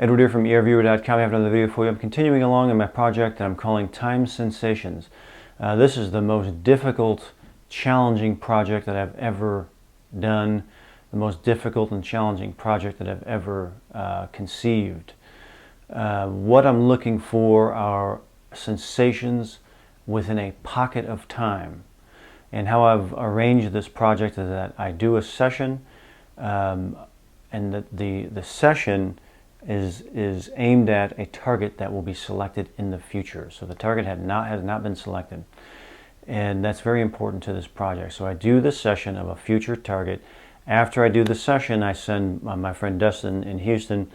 Edward here from earviewer.com. I have another video for you. I'm continuing along in my project that I'm calling Time Sensations. This is the most difficult, challenging project that I've ever done, the most difficult and challenging project that I've ever conceived. What I'm looking for are sensations within a pocket of time. And how I've arranged this project is that I do a session, and the session is aimed at a target that will be selected in the future. So the target has not been selected, and that's very important to this project. So I do the session of a future target. After I do the session, I send my friend Dustin in Houston,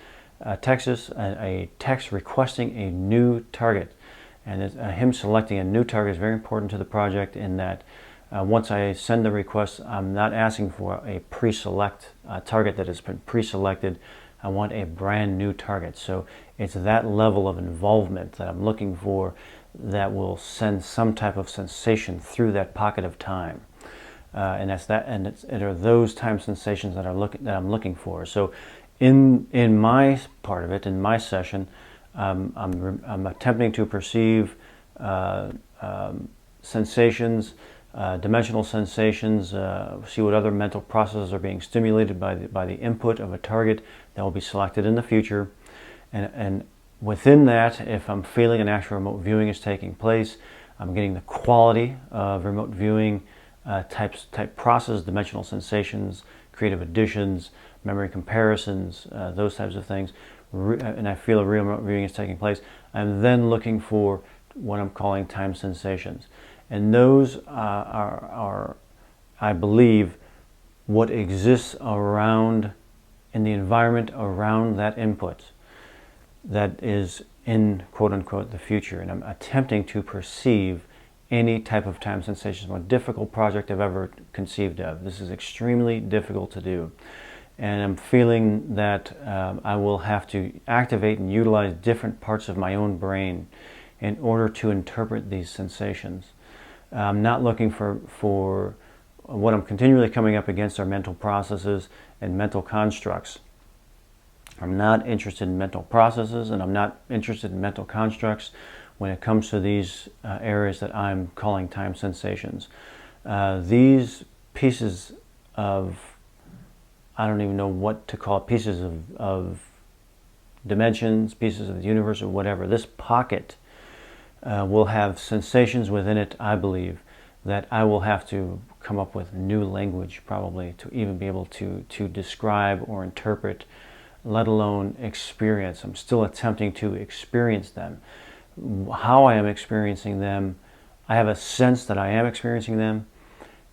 Texas, a text requesting a new target. And him selecting a new target is very important to the project in that once I send the request, I'm not asking for a pre-select target that has been pre-selected. I want a brand new target. So it's that level of involvement that I'm looking for that will send some type of sensation through that pocket of time. And it are those time sensations that I'm looking for. So in my part of it, in my session, I'm attempting to perceive sensations, dimensional sensations, see what other mental processes are being stimulated by the input of a target that will be selected in the future. And within that, if I'm feeling an actual remote viewing is taking place, I'm getting the quality of remote viewing type process, dimensional sensations, creative additions, memory comparisons, those types of things, and I feel a real remote viewing is taking place. I'm then looking for what I'm calling time sensations. And those are, I believe, what exists around, in the environment around that input that is in, quote-unquote, the future. And I'm attempting to perceive any type of time sensations. It's the most difficult project I've ever conceived of. This is extremely difficult to do. And I'm feeling that I will have to activate and utilize different parts of my own brain in order to interpret these sensations. I'm not looking for what I'm continually coming up against are mental processes and mental constructs. I'm not interested in mental processes, and I'm not interested in mental constructs when it comes to these areas that I'm calling time sensations. These pieces of, I don't even know what to call it, pieces of dimensions, pieces of the universe, or whatever, this pocket will have sensations within it, I believe, that I will have to come up with new language probably to even be able to describe or interpret, let alone experience. I'm still attempting to experience them. How I am experiencing them, I have a sense that I am experiencing them.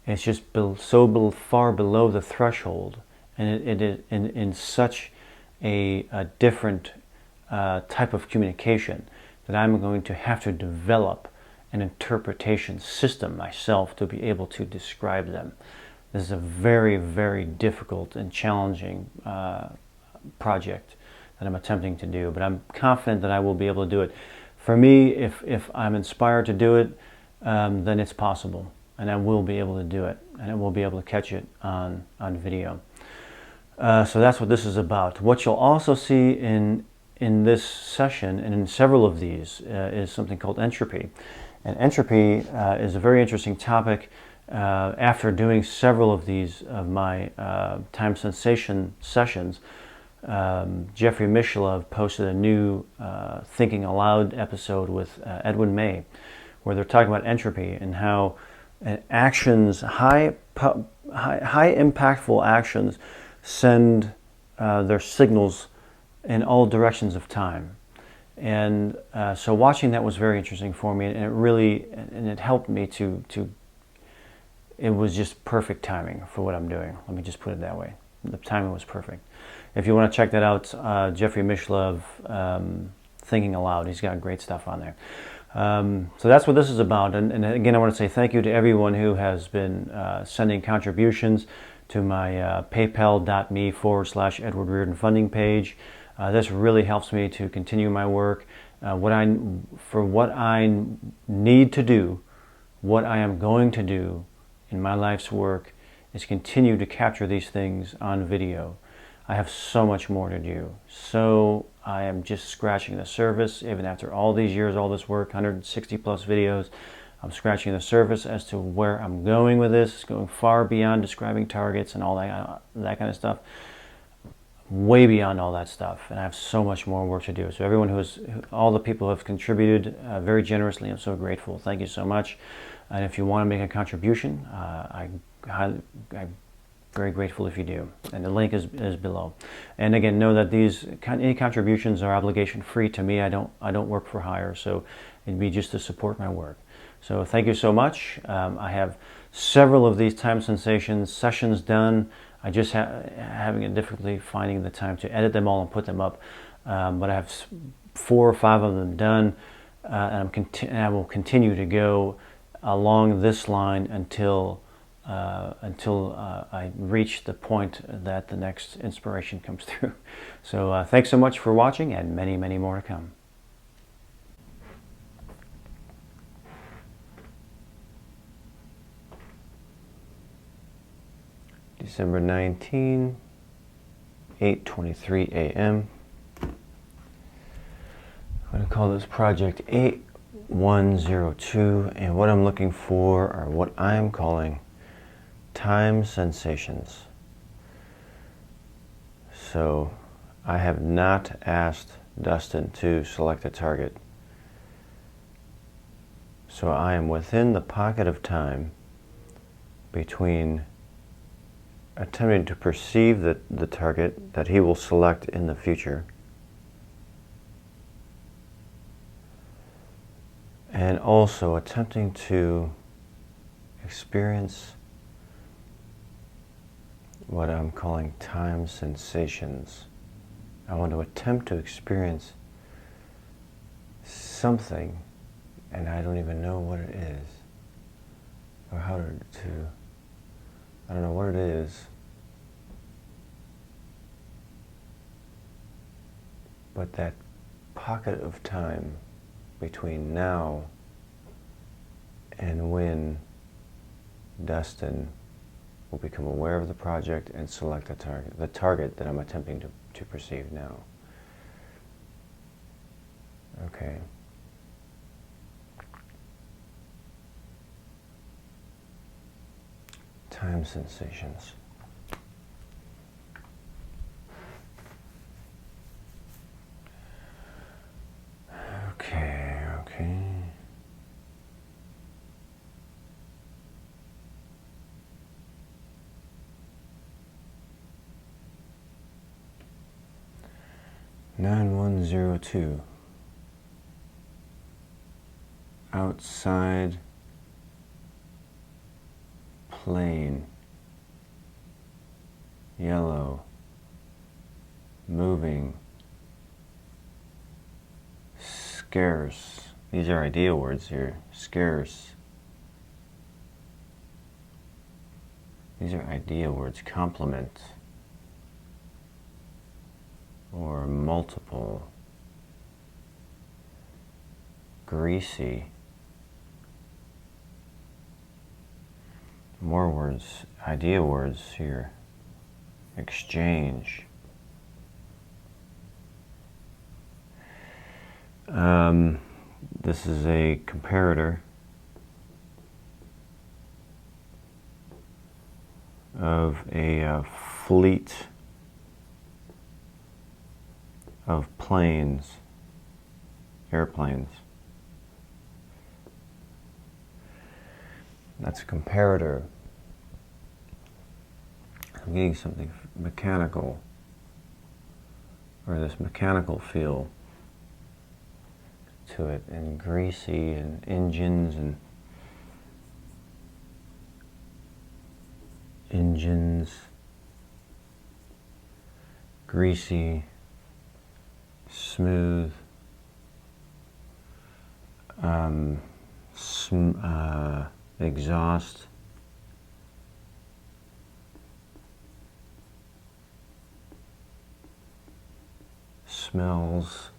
It's just so far below the threshold, and it is in such a different type of communication that I'm going to have to develop an interpretation system myself to be able to describe them. This is a very, very difficult and challenging project that I'm attempting to do, but I'm confident that I will be able to do it. For me, if I'm inspired to do it, then it's possible, and I will be able to do it, and I will be able to catch it on video. So that's what this is about. What you'll also see in this session, and in several of these, is something called entropy. And entropy is a very interesting topic. After doing several of these of my time sensation sessions, Jeffrey Mishlove posted a new Thinking Aloud episode with Edwin May, where they're talking about entropy and how actions, high impactful actions, send their signals in all directions of time. And so watching that was very interesting for me, and it helped me to it was just perfect timing for what I'm doing. Let me just put it that way. The timing was perfect. If you want to check that out, Jeffrey Mishlove, Thinking Aloud, he's got great stuff on there. So that's what this is about. And again, I want to say thank you to everyone who has been sending contributions to my paypal.me/Edward Reardon funding page. This really helps me to continue my work. What I need to do, what I am going to do in my life's work is continue to capture these things on video. I have so much more to do. So I am just scratching the surface, even after all these years, all this work, 160 plus videos. I'm scratching the surface as to where I'm going with this, going far beyond describing targets and all that kind of stuff. Way beyond all that stuff, and I have so much more work to do. So everyone all the people who have contributed very generously, I'm so grateful. Thank you so much. And if you want to make a contribution, I'm very grateful if you do. And the link is below. And again, know that any contributions are obligation free to me. I don't work for hire, so it'd be just to support my work. So thank you so much. I have several of these time sensation sessions done. I just having a difficulty finding the time to edit them all and put them up, but I have 4 or 5 of them done, and I will continue to go along this line until I reach the point that the next inspiration comes through. So thanks so much for watching, and many, many more to come. December 19, 8:23 a.m. I'm going to call this project 8102, and what I'm looking for are what I'm calling time sensations. So I have not asked Dustin to select a target. So I am within the pocket of time between attempting to perceive the target that he will select in the future, and also attempting to experience what I'm calling time sensations. I want to attempt to experience something, and I don't even know what it is, or how to I don't know what it is, but that pocket of time between now and when Dustin will become aware of the project and select the target that I'm attempting to perceive now. Okay. Time sensations. Okay. 9102. Outside plane, yellow, moving, scarce. These are idea words here. Scarce. These are idea words. Complement or multiple. Greasy. More words, idea words here. Exchange. This is a comparator of a fleet of planes, airplanes. That's a comparator. I'm getting something mechanical, or this mechanical feel to it, and greasy, and engines, greasy, smooth, exhaust, smells,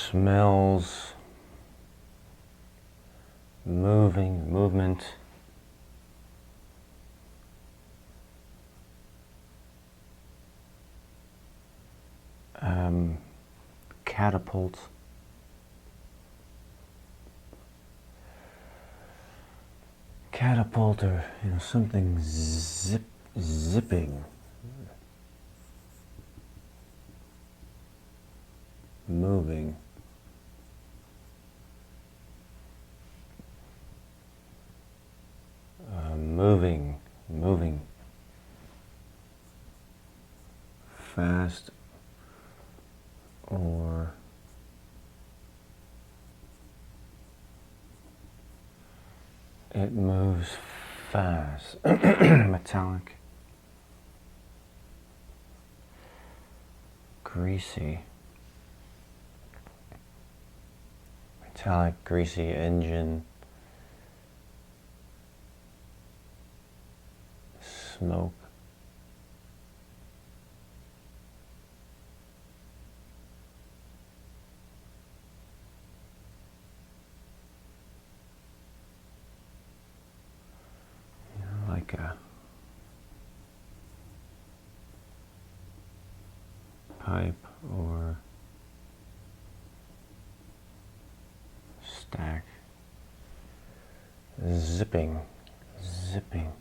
smells, movement, catapult, or something zipping, moving, moving fast, or it moves fast. Metallic, greasy, greasy engine, smoke, like a pipe or stack, zipping. Zipping.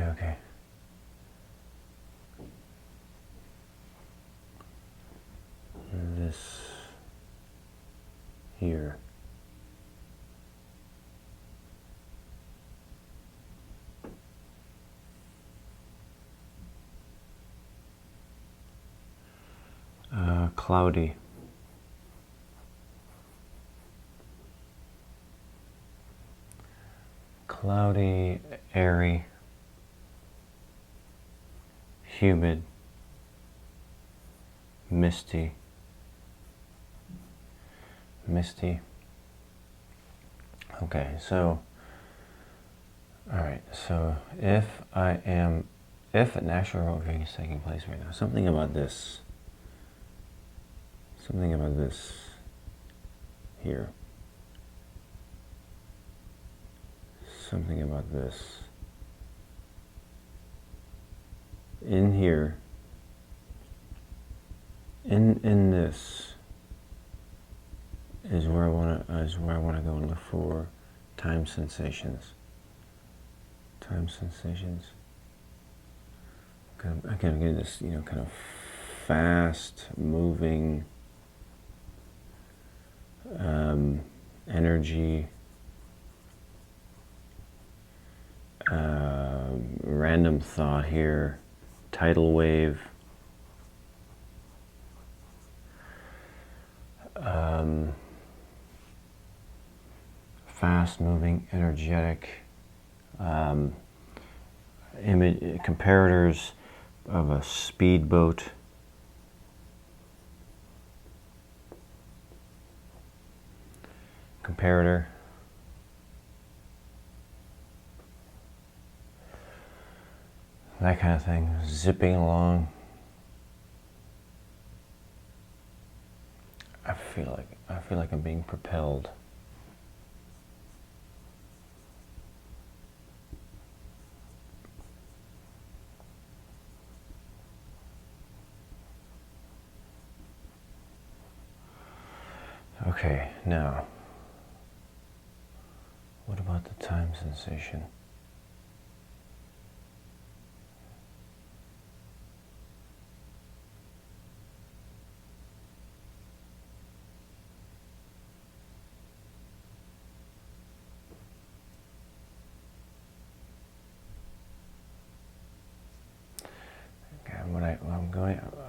Okay. This here. Cloudy. Cloudy, airy, humid, misty. Okay, so, alright, so if an actual roving is taking place right now, something about this here, something about this in here, in this is where I want to go and look for time sensations. Again, getting this, kind of fast moving energy, random thought here, tidal wave, fast moving, energetic, comparators of a speedboat, comparator, that kind of thing, zipping along. I feel like I'm being propelled. Okay, now, what about the time sensation?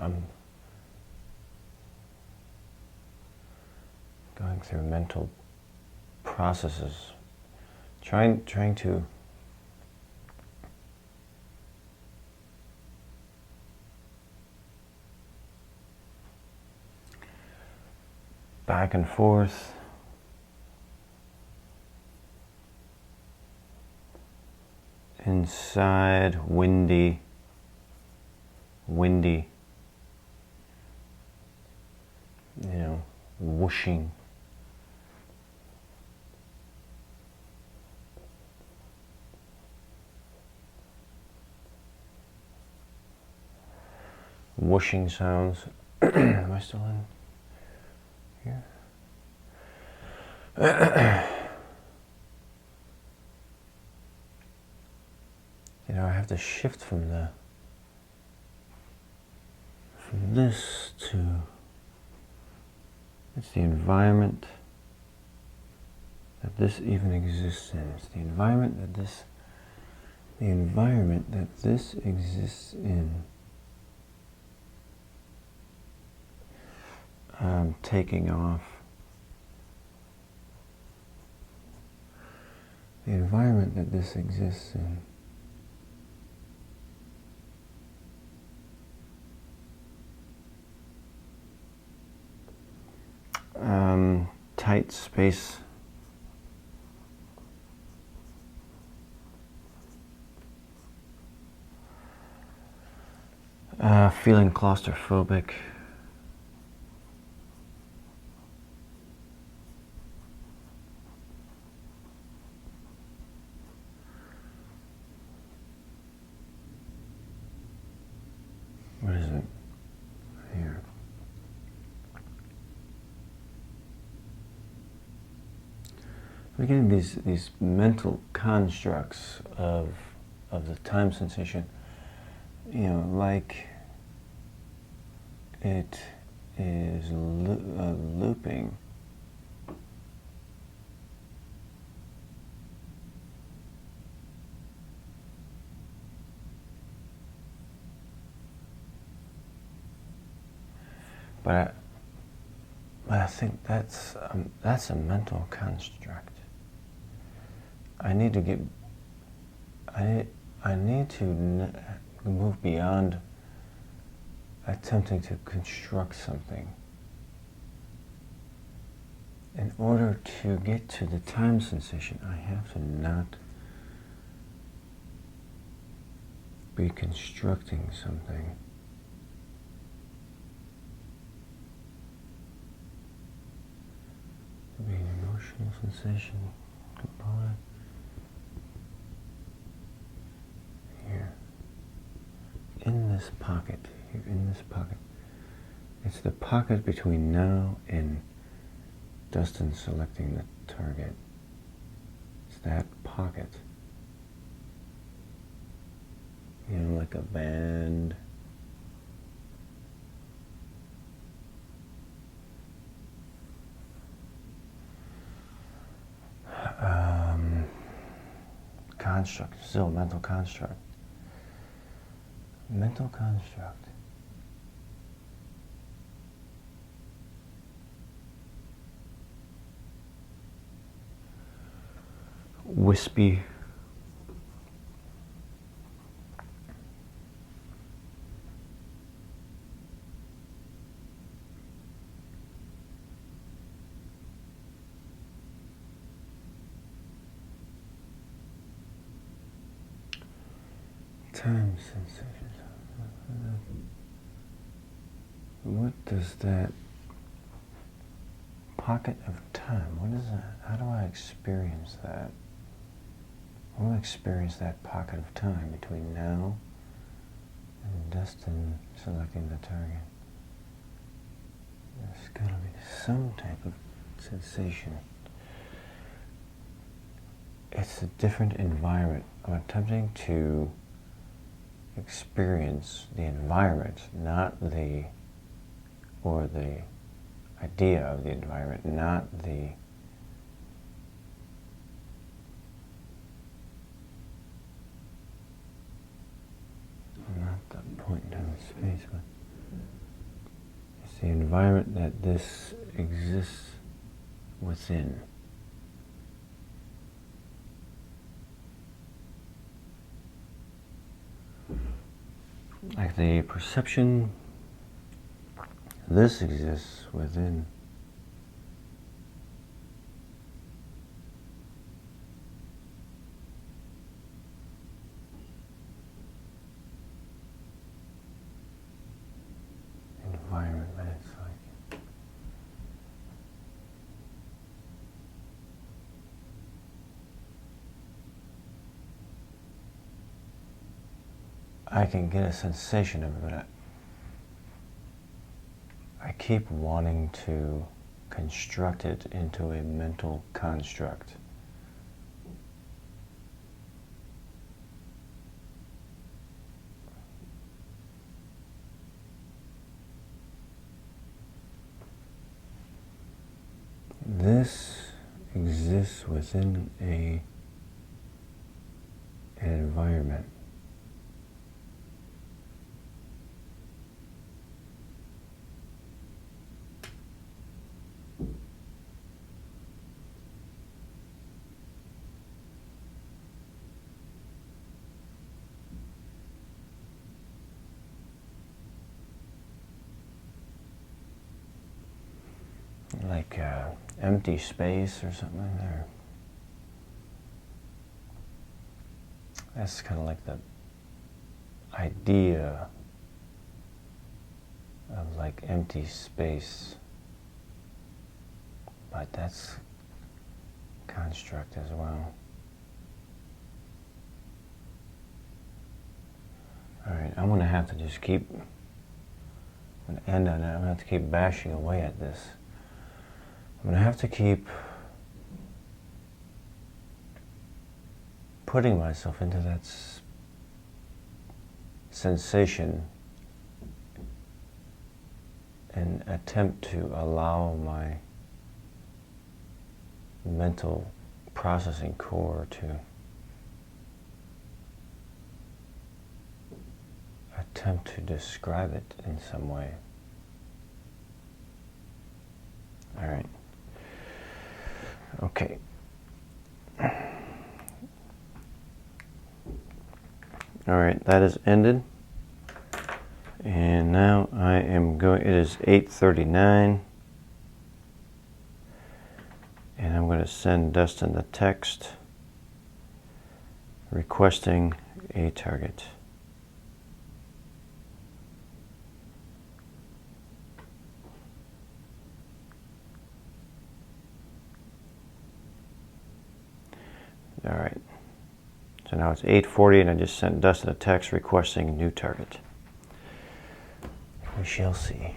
I'm going through mental processes, trying to back and forth. Inside, windy, whooshing. Whooshing sounds. Am I still in here? I have to shift from this to, it's the environment that this even exists in. It's the environment that this exists in. I'm taking off. The environment that this exists in. Tight space. Feeling claustrophobic. What is it? Here. We're getting these mental constructs of the time sensation, like it is looping. But I think that's a mental construct. I need to move beyond attempting to construct something. In order to get to the time sensation, I have to not be constructing something. To be an emotional sensation component. Here. In this pocket. Here, in this pocket. It's the pocket between now and Dustin selecting the target. It's that pocket. Like a band. Construct, still mental construct. Mental construct. Wispy. Time sensations. What does that pocket of time, what is that? How do I experience that? I want to experience that pocket of time between now and Dustin selecting the target. There's got to be some type of sensation. It's a different environment. I'm attempting to experience the environment, not the idea of the environment, not the point in time and space, but it's the environment that this exists within. Like the perception, this exists within environment, but it's like I can get a sensation of it, but I keep wanting to construct it into a mental construct. This exists within an environment. Like empty space or something in there. That's kind of like the idea of like empty space, but that's construct as well. All right, I'm gonna have to just keep, I'm gonna end on that. I'm gonna have to keep bashing away at this. I'm gonna have to keep putting myself into that sensation and attempt to allow my mental processing core to attempt to describe it in some way. All right. Okay. All right, that is ended. And now I am going, it is 8:39. And I'm going to send Dustin the text requesting a target. All right. So now it's 8:40 and I just sent Dustin a text requesting a new target. We shall see.